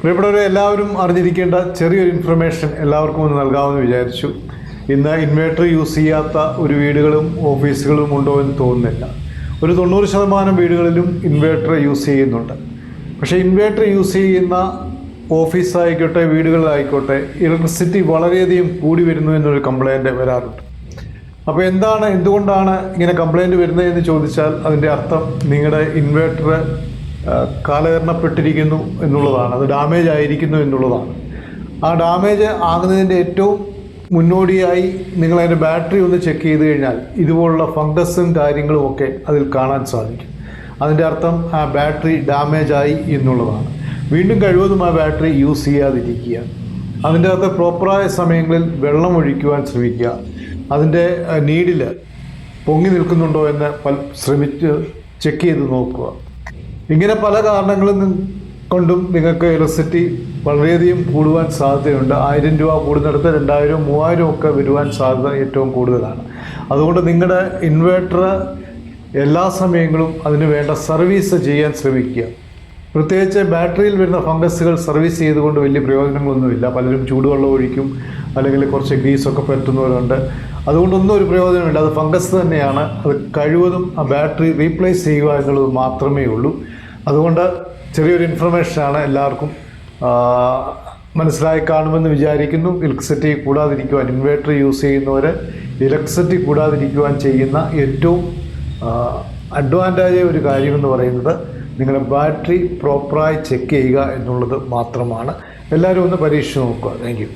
പ്രിയപ്പെട്ടവരെ, എല്ലാവരും അറിഞ്ഞിരിക്കേണ്ട ചെറിയൊരു ഇൻഫർമേഷൻ എല്ലാവർക്കും ഒന്ന് നൽകാമെന്ന് വിചാരിച്ചു. ഇന്ന് ഇൻവേർട്ടർ യൂസ് ചെയ്യാത്ത ഒരു വീടുകളും ഓഫീസുകളും ഉണ്ടോ എന്ന് തോന്നുന്നില്ല. ഒരു 90% വീടുകളിലും ഇൻവേർട്ടർ യൂസ് ചെയ്യുന്നുണ്ട്. പക്ഷേ ഇൻവേർട്ടർ യൂസ് ചെയ്യുന്ന ഓഫീസായിക്കോട്ടെ വീടുകളിലായിക്കോട്ടെ ഇലക്ട്രിസിറ്റി വളരെയധികം കൂടി വരുന്നു എന്നൊരു കംപ്ലൈൻറ്റ് വരാറുണ്ട്. അപ്പോൾ എന്തുകൊണ്ടാണ് ഇങ്ങനെ കംപ്ലൈൻറ്റ് വരുന്നതെന്ന് ചോദിച്ചാൽ അതിൻ്റെ അർത്ഥം നിങ്ങളുടെ ഇൻവേർട്ടർ കാലഹരണപ്പെട്ടിരിക്കുന്നു എന്നുള്ളതാണ്, അത് ഡാമേജ് ആയിരിക്കുന്നു എന്നുള്ളതാണ്. ആ ഡാമേജ് ആകുന്നതിൻ്റെ ഏറ്റവും മുന്നോടിയായി നിങ്ങളതിൻ്റെ ബാറ്ററി ഒന്ന് ചെക്ക് ചെയ്ത് കഴിഞ്ഞാൽ ഇതുപോലുള്ള ഫംഗസും കാര്യങ്ങളും ഒക്കെ അതിൽ കാണാൻ സാധിക്കും. അതിൻ്റെ അർത്ഥം ആ ബാറ്ററി ഡാമേജ് ആയി എന്നുള്ളതാണ്. വീണ്ടും കഴിവതും ആ ബാറ്ററി യൂസ് ചെയ്യാതിരിക്കുക. അതിൻ്റെ അകത്ത് പ്രോപ്പറായ സമയങ്ങളിൽ വെള്ളം ഒഴിക്കുവാൻ ശ്രമിക്കുക. അതിൻ്റെ നീഡിൽ പൊങ്ങി നിൽക്കുന്നുണ്ടോ എന്ന് ശ്രമിച്ച് ചെക്ക് ചെയ്ത് നോക്കുക. ഇങ്ങനെ പല കാരണങ്ങളും കൊണ്ടും നിങ്ങൾക്ക് ഇലക്ട്രിസിറ്റി വളരെയധികം കൂടുവാൻ സാധ്യതയുണ്ട്. 1000 രൂപ കൂടുന്നിടത്ത് 2000, 3000 ഒക്കെ വരുവാൻ സാധ്യത ഏറ്റവും കൂടുതലാണ്. അതുകൊണ്ട് നിങ്ങളുടെ ഇൻവേർട്ടർ എല്ലാ സമയങ്ങളും അതിന് വേണ്ട സർവീസ് ചെയ്യാൻ ശ്രമിക്കുക. പ്രത്യേകിച്ച് ബാറ്ററിയിൽ വരുന്ന ഫംഗസുകൾ സർവീസ് ചെയ്തുകൊണ്ട് വലിയ പ്രയോജനങ്ങളൊന്നുമില്ല. പലരും ചൂടുവെള്ളം ഒഴിക്കും, അല്ലെങ്കിൽ കുറച്ച് ഗ്രീസൊക്കെ പറ്റുന്നവരുണ്ട്. അതുകൊണ്ടൊന്നും ഒരു പ്രയോജനമില്ല. അത് ഫംഗസ് തന്നെയാണ്. അത് കഴിവതും ആ ബാറ്ററി റീപ്ലേസ് ചെയ്യുക എന്നുള്ളത് മാത്രമേ ഉള്ളൂ. അതുകൊണ്ട് ചെറിയൊരു ഇൻഫർമേഷനാണ്, എല്ലാവർക്കും മനസ്സിലായി കാണുമെന്ന് വിചാരിക്കുന്നു. ഇലക്ട്രിസിറ്റി കൂടാതിരിക്കുവാൻ, ഇൻവേർട്ടർ യൂസ് ചെയ്യുന്നവർ ഇലക്ട്രിസിറ്റി കൂടാതിരിക്കുവാൻ ചെയ്യുന്ന ഏറ്റവും അഡ്വാൻറ്റേജ് ഒരു കാര്യമെന്ന് പറയുന്നത് നിങ്ങളുടെ ബാറ്ററി പ്രോപ്പറായി ചെക്ക് ചെയ്യുക എന്നുള്ളത് മാത്രമാണ്. എല്ലാവരും ഒന്ന് പരീക്ഷിച്ച് നോക്കുക. Thank you.